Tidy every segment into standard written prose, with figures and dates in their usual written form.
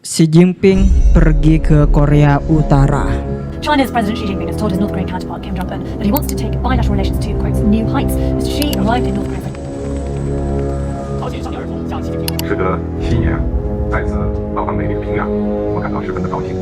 Xi Jinping pergi ke Korea Utara. China's President Xi Jinping has told his North Korean counterpart Kim Jong-un that he wants to take bilateral relations to, quote, new heights. Mr. Xi arrived in North Korea. 时隔7年，再次到访美丽的平壤，我感到十分的高兴。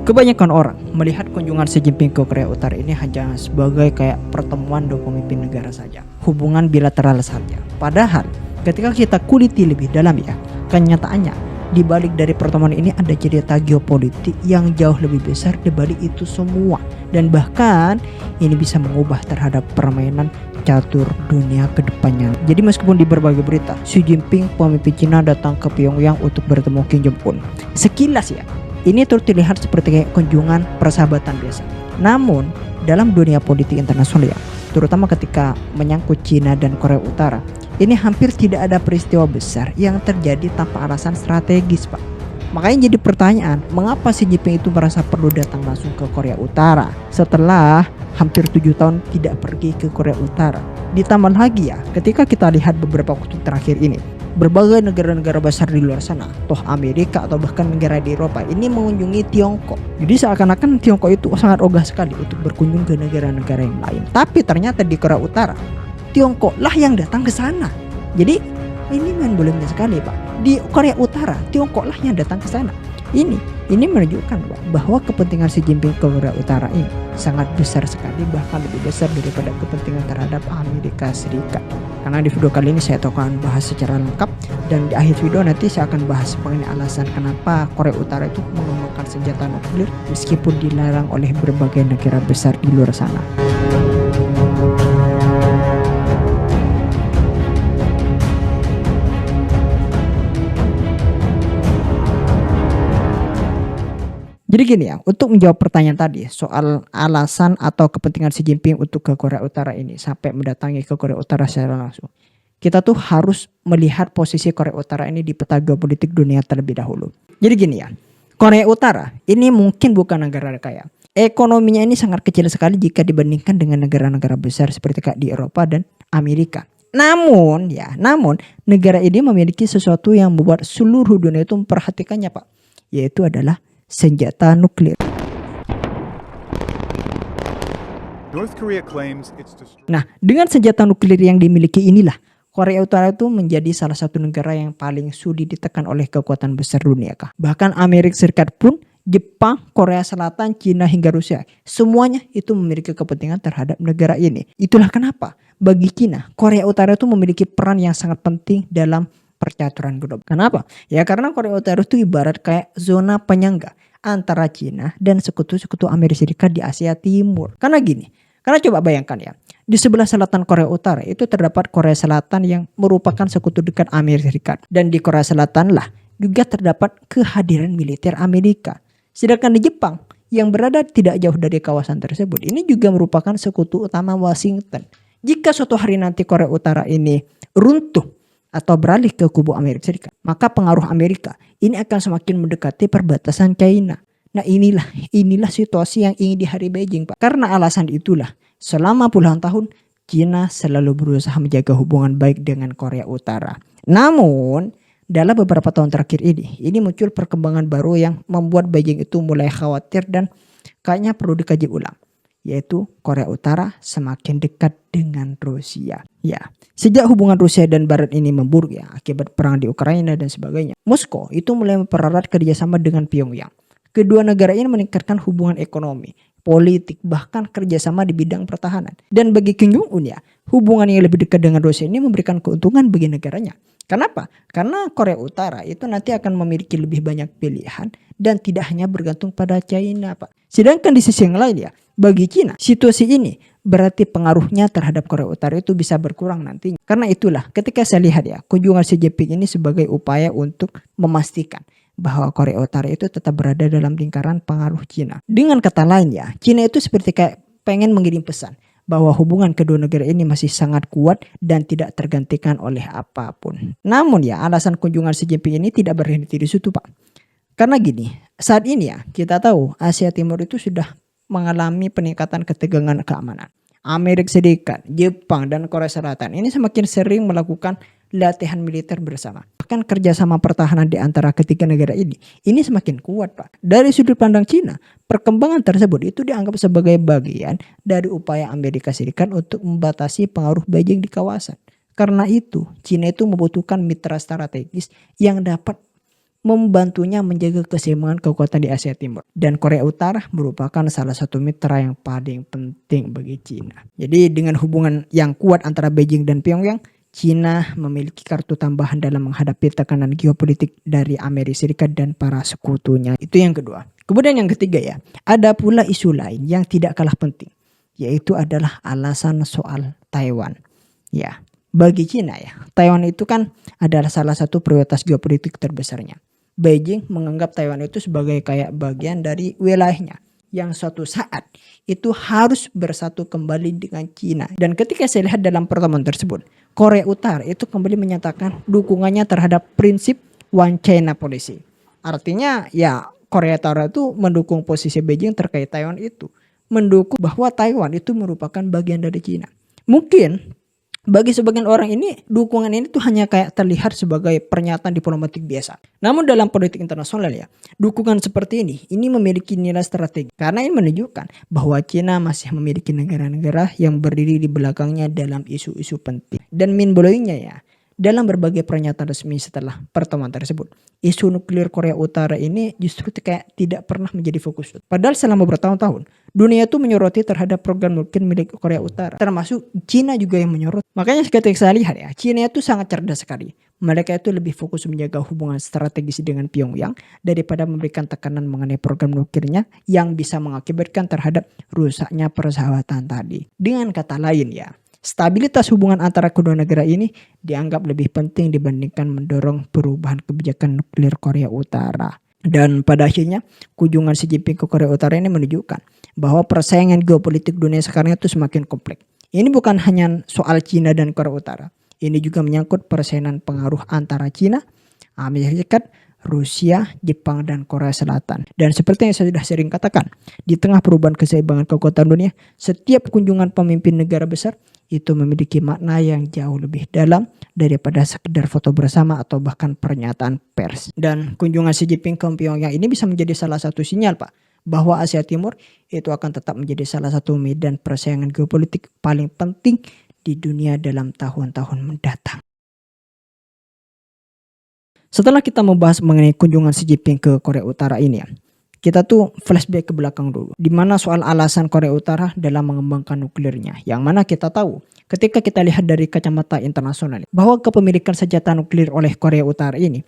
Kebanyakan orang melihat kunjungan Xi Jinping ke Korea Utara ini hanya sebagai kayak pertemuan dua pemimpin negara saja, hubungan bilateral saja. Padahal ketika kita kuliti lebih dalam ya, kenyataannya di balik dari pertemuan ini ada cerita geopolitik yang jauh lebih besar di balik itu semua, dan bahkan ini bisa mengubah terhadap permainan catur dunia ke depannya. Jadi meskipun di berbagai berita Xi Jinping pemimpin Cina datang ke Pyongyang untuk bertemu Kim Jong Un, sekilas ya ini terlihat seperti kayak kunjungan persahabatan biasa. Namun dalam dunia politik internasional ya, terutama ketika menyangkut Cina dan Korea Utara, ini hampir tidak ada peristiwa besar yang terjadi tanpa alasan strategis, Pak. Makanya jadi pertanyaan, mengapa Xi Jinping itu merasa perlu datang langsung ke Korea Utara setelah hampir 7 tahun tidak pergi ke Korea Utara? Ditambah lagi ya, ketika kita lihat beberapa waktu terakhir ini, berbagai negara-negara besar di luar sana, toh Amerika atau bahkan negara di Eropa ini mengunjungi Tiongkok. Jadi seakan-akan Tiongkok itu sangat ogah sekali untuk berkunjung ke negara-negara yang lain. Tapi ternyata di Korea Utara, Tiongkok lah yang datang ke sana. Jadi ini main bolehnya sekali, Pak. Di Korea Utara, Tiongkok lah yang datang ke sana. Ini menunjukkan bahwa kepentingan Xi Jinping ke Korea Utara ini sangat besar sekali, bahkan lebih besar daripada kepentingan terhadap Amerika Serikat. Karena di video kali ini saya akan bahas secara lengkap, dan di akhir video nanti saya akan bahas mengenai alasan kenapa Korea Utara itu mengembangkan senjata nuklir meskipun dilarang oleh berbagai negara besar di luar sana. Jadi gini ya, untuk menjawab pertanyaan tadi soal alasan atau kepentingan Xi Jinping untuk ke Korea Utara ini sampai mendatangi ke Korea Utara secara langsung, kita tuh harus melihat posisi Korea Utara ini di peta geopolitik dunia terlebih dahulu. Jadi gini ya, Korea Utara ini mungkin bukan negara kaya. Ekonominya ini sangat kecil sekali jika dibandingkan dengan negara-negara besar seperti kayak di Eropa dan Amerika. Namun negara ini memiliki sesuatu yang membuat seluruh dunia itu memperhatikannya, Pak, yaitu adalah senjata nuklir. Nah, dengan senjata nuklir yang dimiliki inilah Korea Utara itu menjadi salah satu negara yang paling sulit ditekan oleh kekuatan besar dunia. Bahkan Amerika Serikat pun, Jepang, Korea Selatan, Cina hingga Rusia, semuanya itu memiliki kepentingan terhadap negara ini. Itulah kenapa bagi Cina, Korea Utara itu memiliki peran yang sangat penting dalam percaturan global. Kenapa? Ya karena Korea Utara itu ibarat kayak zona penyangga antara Cina dan sekutu-sekutu Amerika Serikat di Asia Timur. Karena gini, karena coba bayangkan ya, di sebelah selatan Korea Utara itu terdapat Korea Selatan yang merupakan sekutu dekat Amerika Serikat. Dan di Korea Selatan lah juga terdapat kehadiran militer Amerika. Sedangkan di Jepang yang berada tidak jauh dari kawasan tersebut, ini juga merupakan sekutu utama Washington. Jika suatu hari nanti Korea Utara ini runtuh atau beralih ke kubu Amerika Serikat, maka pengaruh Amerika ini akan semakin mendekati perbatasan China. Nah inilah situasi yang ingin dihari Beijing, Pak. Karena alasan itulah selama puluhan tahun China selalu berusaha menjaga hubungan baik dengan Korea Utara. Namun dalam beberapa tahun terakhir ini muncul perkembangan baru yang membuat Beijing itu mulai khawatir dan kayaknya perlu dikaji ulang, yaitu Korea Utara semakin dekat dengan Rusia. Ya, sejak hubungan Rusia dan Barat ini memburuk ya akibat perang di Ukraina dan sebagainya, Moskow itu mulai mempererat kerjasama dengan Pyongyang. Kedua negara ini meningkatkan hubungan ekonomi, politik, bahkan kerjasama di bidang pertahanan. Dan bagi Kim Jong Un ya, hubungan yang lebih dekat dengan Rusia ini memberikan keuntungan bagi negaranya. Kenapa? Karena Korea Utara itu nanti akan memiliki lebih banyak pilihan dan tidak hanya bergantung pada China, Pak. Sedangkan di sisi yang lain ya, bagi China, situasi ini berarti pengaruhnya terhadap Korea Utara itu bisa berkurang nantinya. Karena itulah ketika saya lihat ya, kunjungan Xi Jinping ini sebagai upaya untuk memastikan bahwa Korea Utara itu tetap berada dalam lingkaran pengaruh China. Dengan kata lain ya, China itu seperti kayak pengen mengirim pesan bahwa hubungan kedua negara ini masih sangat kuat dan tidak tergantikan oleh apapun. Namun ya, alasan kunjungan Xi Jinping ini tidak berhenti di situ, Pak. Karena gini, saat ini ya kita tahu Asia Timur itu sudah mengalami peningkatan ketegangan keamanan. Amerika Serikat, Jepang, dan Korea Selatan ini semakin sering melakukan latihan militer bersama. Bahkan kerjasama pertahanan di antara ketiga negara ini semakin kuat, Pak. Dari sudut pandang Cina, perkembangan tersebut itu dianggap sebagai bagian dari upaya Amerika Serikat untuk membatasi pengaruh Beijing di kawasan. Karena itu, Cina itu membutuhkan mitra strategis yang dapat membantunya menjaga keseimbangan kekuatan di Asia Timur. Dan Korea Utara merupakan salah satu mitra yang paling penting bagi Cina. Jadi dengan hubungan yang kuat antara Beijing dan Pyongyang, Cina memiliki kartu tambahan dalam menghadapi tekanan geopolitik dari Amerika Serikat dan para sekutunya. Itu yang kedua. Kemudian yang ketiga ya, ada pula isu lain yang tidak kalah penting, yaitu adalah alasan soal Taiwan. Ya, bagi Cina ya, Taiwan itu kan adalah salah satu prioritas geopolitik terbesarnya. Beijing menganggap Taiwan itu sebagai kayak bagian dari wilayahnya yang suatu saat itu harus bersatu kembali dengan Cina. Dan ketika saya lihat dalam pertemuan tersebut, Korea Utara itu kembali menyatakan dukungannya terhadap prinsip One China Policy. Artinya ya Korea Utara itu mendukung posisi Beijing terkait Taiwan itu. Mendukung bahwa Taiwan itu merupakan bagian dari Cina. Mungkin bagi sebagian orang ini dukungan ini tuh hanya kayak terlihat sebagai pernyataan diplomatik biasa. Namun dalam politik internasional ya, dukungan seperti ini memiliki nilai strategi karena ini menunjukkan bahwa Cina masih memiliki negara-negara yang berdiri di belakangnya dalam isu-isu penting. Dan minblowingnya ya, dalam berbagai pernyataan resmi setelah pertemuan tersebut, isu nuklir Korea Utara ini justru kayak tidak pernah menjadi fokus. Padahal selama bertahun-tahun, dunia itu menyoroti terhadap program nuklir milik Korea Utara. Termasuk Cina juga yang menyorot. Makanya ketika saya lihat ya, Cina itu sangat cerdas sekali. Mereka itu lebih fokus menjaga hubungan strategis dengan Pyongyang daripada memberikan tekanan mengenai program nuklirnya yang bisa mengakibatkan terhadap rusaknya persahabatan tadi. Dengan kata lain ya, stabilitas hubungan antara kedua negara ini dianggap lebih penting dibandingkan mendorong perubahan kebijakan nuklir Korea Utara. Dan pada akhirnya kunjungan Xi Jinping ke Korea Utara ini menunjukkan bahwa persaingan geopolitik dunia sekarang itu semakin kompleks. Ini bukan hanya soal Cina dan Korea Utara. Ini juga menyangkut persaingan pengaruh antara Cina, Amerika Serikat, Rusia, Jepang, dan Korea Selatan. Dan seperti yang saya sudah sering katakan, di tengah perubahan keseimbangan kekuatan dunia, setiap kunjungan pemimpin negara besar itu memiliki makna yang jauh lebih dalam daripada sekedar foto bersama atau bahkan pernyataan pers. Dan kunjungan Xi Jinping ke Pyongyang ini bisa menjadi salah satu sinyal, Pak, bahwa Asia Timur itu akan tetap menjadi salah satu medan persaingan geopolitik paling penting di dunia dalam tahun-tahun mendatang. Setelah kita membahas mengenai kunjungan Xi Jinping ke Korea Utara ini ya, kita tuh flashback ke belakang dulu. Di mana soal alasan Korea Utara dalam mengembangkan nuklirnya. Yang mana kita tahu ketika kita lihat dari kacamata internasional bahwa kepemilikan senjata nuklir oleh Korea Utara ini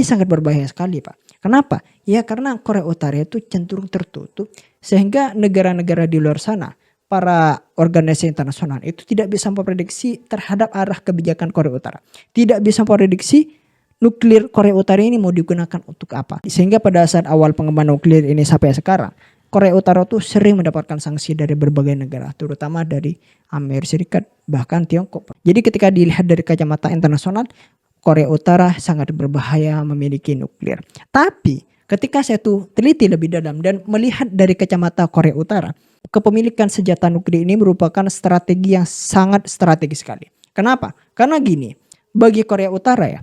sangat berbahaya sekali, Pak. Kenapa? Ya karena Korea Utara itu cenderung tertutup sehingga negara-negara di luar sana, para organisasi internasional itu tidak bisa memprediksi terhadap arah kebijakan Korea Utara. Tidak bisa memprediksi nuklir Korea Utara ini mau digunakan untuk apa. Sehingga pada saat awal pengembangan nuklir ini sampai sekarang, Korea Utara tuh sering mendapatkan sanksi dari berbagai negara, terutama dari Amerika Serikat, bahkan Tiongkok. Jadi ketika dilihat dari kacamata internasional, Korea Utara sangat berbahaya memiliki nuklir. Tapi ketika saya tuh teliti lebih dalam dan melihat dari kacamata Korea Utara, kepemilikan senjata nuklir ini merupakan strategi yang sangat strategis sekali. Kenapa? Karena gini, bagi Korea Utara ya,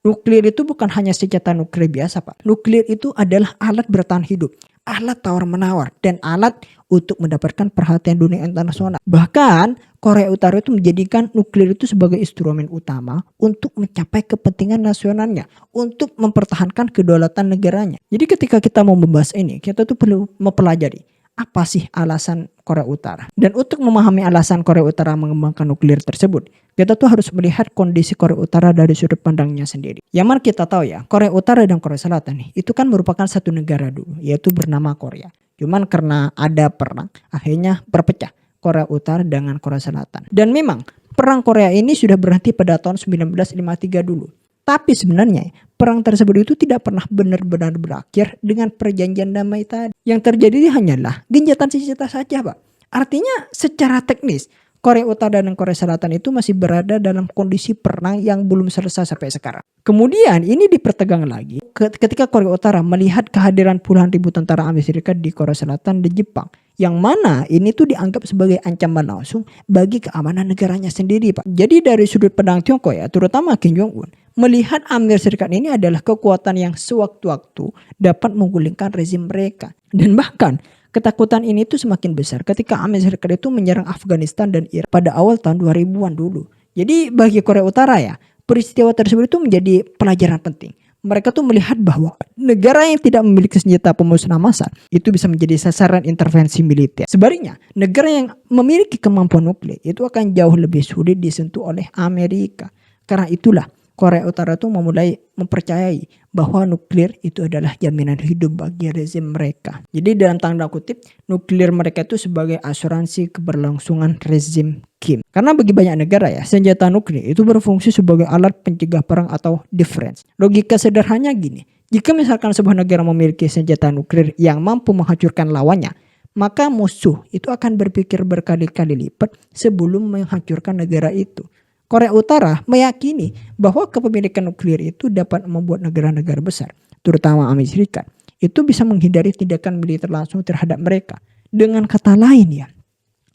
nuklir itu bukan hanya senjata nuklir biasa, Pak. Nuklir itu adalah alat bertahan hidup, alat tawar-menawar, dan alat untuk mendapatkan perhatian dunia internasional. Bahkan Korea Utara itu menjadikan nuklir itu sebagai instrumen utama untuk mencapai kepentingan nasionalnya, untuk mempertahankan kedaulatan negaranya. Jadi ketika kita mau membahas ini, kita tuh perlu mempelajari apa sih alasan Korea Utara. Dan untuk memahami alasan Korea Utara mengembangkan nuklir tersebut, kita tuh harus melihat kondisi Korea Utara dari sudut pandangnya sendiri. Yang mana kita tahu ya, Korea Utara dan Korea Selatan nih, itu kan merupakan satu negara dulu, yaitu bernama Korea. Cuman karena ada perang, akhirnya berpecah Korea Utara dengan Korea Selatan. Dan memang perang Korea ini sudah berhenti pada tahun 1953 dulu. Tapi sebenarnya perang tersebut itu tidak pernah benar-benar berakhir dengan perjanjian damai tadi. Yang terjadi hanyalah gencatan senjata saja, Pak. Artinya secara teknis Korea Utara dan Korea Selatan itu masih berada dalam kondisi perang yang belum selesai sampai sekarang. Kemudian ini dipertegang lagi ketika Korea Utara melihat kehadiran puluhan ribu tentara Amerika Serikat di Korea Selatan dan Jepang Yang mana ini tuh dianggap sebagai ancaman langsung bagi keamanan negaranya sendiri, Pak. Jadi dari sudut pandang Tiongkok ya, terutama Kim Jong Un, melihat Amerika Serikat ini adalah kekuatan yang sewaktu-waktu dapat menggulingkan rezim mereka. Dan bahkan ketakutan ini tuh semakin besar ketika Amerika Serikat itu menyerang Afghanistan dan Irak pada awal tahun 2000-an dulu. Jadi bagi Korea Utara ya, peristiwa tersebut itu menjadi pelajaran penting. Mereka tuh melihat bahwa negara yang tidak memiliki senjata pemusnah massal itu bisa menjadi sasaran intervensi militer. Sebaliknya, negara yang memiliki kemampuan nuklir itu akan jauh lebih sulit disentuh oleh Amerika. Karena itulah Korea Utara itu memulai mempercayai bahwa nuklir itu adalah jaminan hidup bagi rezim mereka. Jadi dalam tanda kutip, nuklir mereka itu sebagai asuransi keberlangsungan rezim Kim. Karena bagi banyak negara ya, senjata nuklir itu berfungsi sebagai alat pencegah perang atau defense. Logika sederhananya gini, jika misalkan sebuah negara memiliki senjata nuklir yang mampu menghancurkan lawannya, maka musuh itu akan berpikir berkali-kali lipat sebelum menghancurkan negara itu. Korea Utara meyakini bahwa kepemilikan nuklir itu dapat membuat negara-negara besar, terutama Amerika Serikat, itu bisa menghindari tindakan militer langsung terhadap mereka. Dengan kata lain ya,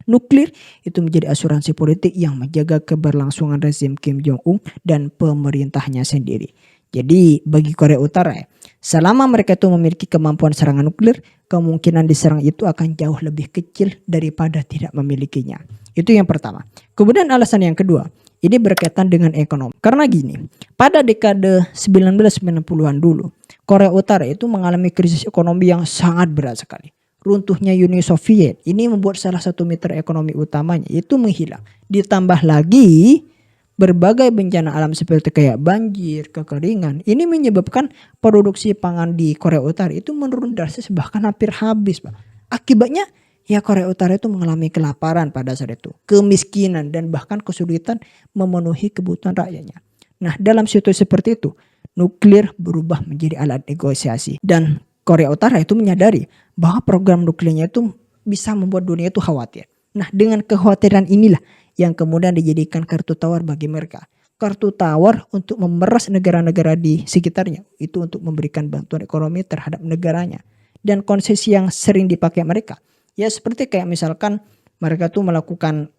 nuklir itu menjadi asuransi politik yang menjaga keberlangsungan rezim Kim Jong-un dan pemerintahnya sendiri. Jadi bagi Korea Utara ya, selama mereka itu memiliki kemampuan serangan nuklir, kemungkinan diserang itu akan jauh lebih kecil daripada tidak memilikinya. Itu yang pertama. Kemudian alasan yang kedua, ini berkaitan dengan ekonomi. Karena gini, pada dekade 1990-an dulu, Korea Utara itu mengalami krisis ekonomi yang sangat berat sekali. Runtuhnya Uni Soviet ini membuat salah satu mitra ekonomi utamanya itu menghilang. Ditambah lagi berbagai bencana alam seperti kayak banjir, kekeringan. Ini menyebabkan produksi pangan di Korea Utara itu menurun drastis, bahkan hampir habis, Pak. Akibatnya ya Korea Utara itu mengalami kelaparan pada saat itu, kemiskinan dan bahkan kesulitan memenuhi kebutuhan rakyatnya. Nah, dalam situasi seperti itu, nuklir berubah menjadi alat negosiasi dan Korea Utara itu menyadari bahwa program nuklirnya itu bisa membuat dunia itu khawatir. Nah, dengan kekhawatiran inilah yang kemudian dijadikan kartu tawar bagi mereka. Kartu tawar untuk memeras negara-negara di sekitarnya itu untuk memberikan bantuan ekonomi terhadap negaranya. Dan konsesi yang sering dipakai mereka, ya seperti kayak misalkan mereka tuh melakukan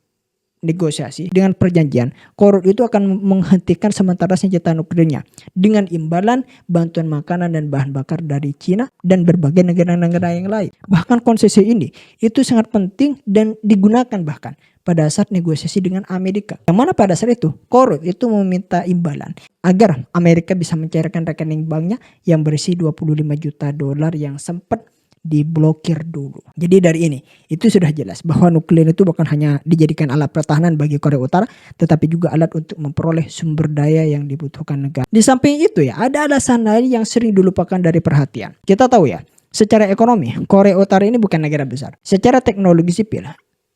negosiasi dengan perjanjian, Korut itu akan menghentikan sementara senjata nuklirnya dengan imbalan bantuan makanan dan bahan bakar dari Cina dan berbagai negara-negara yang lain. Bahkan konsesi ini itu sangat penting dan digunakan bahkan pada saat negosiasi dengan Amerika. Yang mana pada saat itu Korut itu meminta imbalan agar Amerika bisa mencairkan rekening banknya yang berisi $25 juta yang sempat diblokir dulu. Jadi dari ini itu sudah jelas bahwa nuklir itu bukan hanya dijadikan alat pertahanan bagi Korea Utara, tetapi juga alat untuk memperoleh sumber daya yang dibutuhkan negara. Di samping itu ya, ada alasan lain yang sering dilupakan dari perhatian. Kita tahu ya, secara ekonomi Korea Utara ini bukan negara besar. Secara teknologi sipil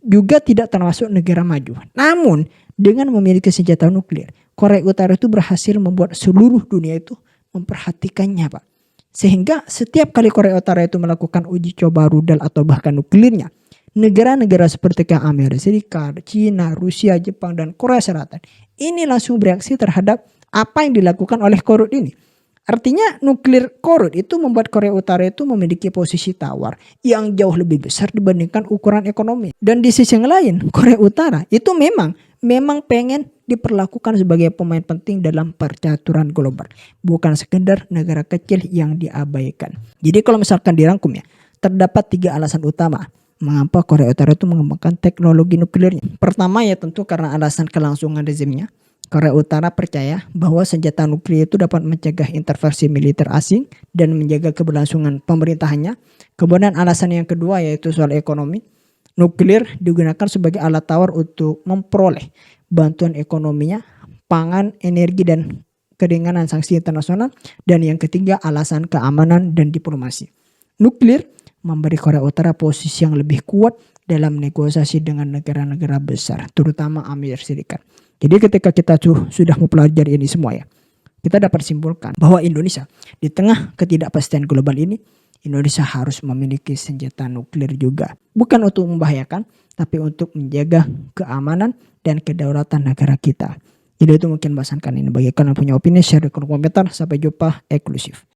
juga tidak termasuk negara maju. Namun dengan memiliki senjata nuklir, Korea Utara itu berhasil membuat seluruh dunia itu memperhatikannya, Pak. Sehingga setiap kali Korea Utara itu melakukan uji coba rudal atau bahkan nuklirnya, negara-negara seperti Amerika Serikat, Cina, Rusia, Jepang, dan Korea Selatan ini langsung bereaksi terhadap apa yang dilakukan oleh Korut ini. Artinya nuklir Korut itu membuat Korea Utara itu memiliki posisi tawar yang jauh lebih besar dibandingkan ukuran ekonomi. Dan di sisi yang lain, Korea Utara itu memang pengen diperlakukan sebagai pemain penting dalam percaturan global, bukan sekedar negara kecil yang diabaikan. Jadi kalau misalkan dirangkum ya, terdapat 3 alasan utama mengapa Korea Utara itu mengembangkan teknologi nuklirnya. Pertama ya tentu karena alasan kelangsungan rezimnya. Korea Utara percaya bahwa senjata nuklir itu dapat mencegah intervensi militer asing dan menjaga keberlangsungan pemerintahannya. Kemudian alasan yang kedua yaitu soal ekonomi. Nuklir digunakan sebagai alat tawar untuk memperoleh bantuan ekonominya, pangan, energi, dan keringanan sanksi internasional. Dan yang ketiga alasan keamanan dan diplomasi. Nuklir memberi Korea Utara posisi yang lebih kuat dalam negosiasi dengan negara-negara besar, terutama Amerika Serikat. Jadi ketika kita sudah mempelajari ini semua ya, kita dapat simpulkan bahwa Indonesia di tengah ketidakpastian global ini, Indonesia harus memiliki senjata nuklir juga. Bukan untuk membahayakan, tapi untuk menjaga keamanan dan kedaulatan negara kita. Jadi itu mungkin bahasan kali ini. Bagi kalian yang punya opini, share di kolom komentar. Sampai jumpa, eksklusif.